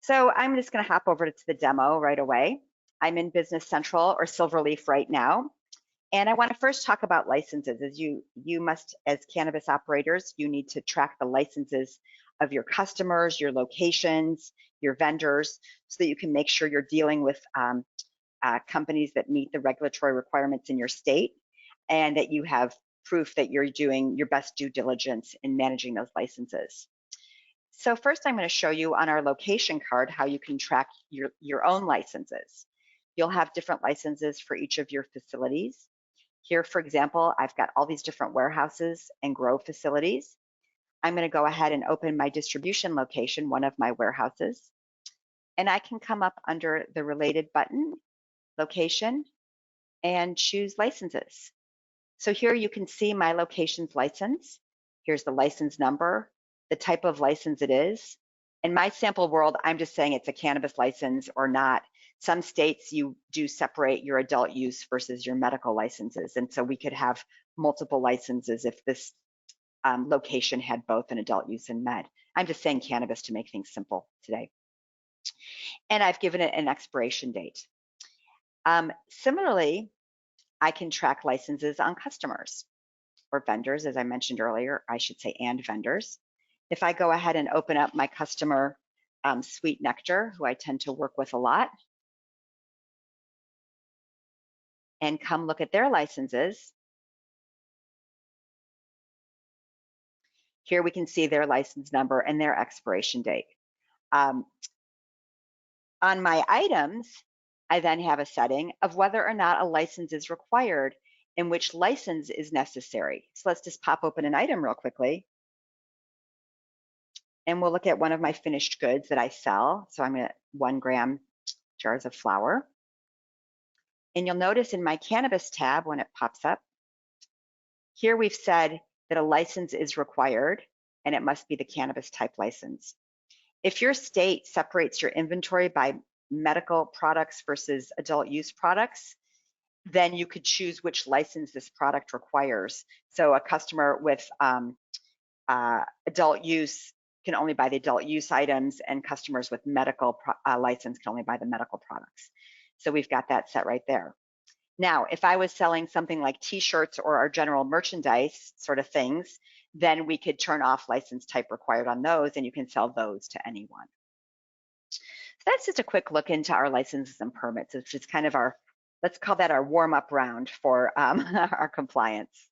So I'm just going to hop over to the demo right away. I'm in Business Central or SilverLeaf right now. And I want to first talk about licenses. As you must, as cannabis operators, you need to track the licenses of your customers, your locations, your vendors, so that you can make sure you're dealing with companies that meet the regulatory requirements in your state, and that you have proof that you're doing your best due diligence in managing those licenses. So first, I'm going to show you on our location card how you can track your own licenses. You'll have different licenses for each of your facilities. Here, for example, I've got all these different warehouses and grow facilities. I'm going to go ahead and open my distribution location, one of my warehouses, and I can come up under the related button, location, and choose licenses. So here you can see my location's license. Here's the license number, the type of license it is. In my sample world, I'm just saying it's a cannabis license or not. Some states you do separate your adult use versus your medical licenses. And so we could have multiple licenses if this location had both an adult use and med. I'm just saying cannabis to make things simple today. And I've given it an expiration date. Similarly, I can track licenses on customers or vendors, as I mentioned earlier, I should say, and vendors. If I go ahead and open up my customer, Sweet Nectar, who I tend to work with a lot, and come look at their licenses, here we can see their license number and their expiration date. On my items, I then have a setting of whether or not a license is required and which license is necessary. So let's just pop open an item real quickly. And we'll look at one of my finished goods that I sell. So I'm at 1 gram jars of flour. And you'll notice in my cannabis tab, when it pops up, here we've said that a license is required and it must be the cannabis type license. If your state separates your inventory by medical products versus adult use products, then you could choose which license this product requires. So a customer with adult use can only buy the adult use items, and customers with medical license can only buy the medical products. So we've got that set right there. Now, if I was selling something like t-shirts or our general merchandise sort of things, then we could turn off license type required on those, and you can sell those to anyone. So that's just a quick look into our licenses and permits, which is kind of our, let's call that our warm-up round for our compliance.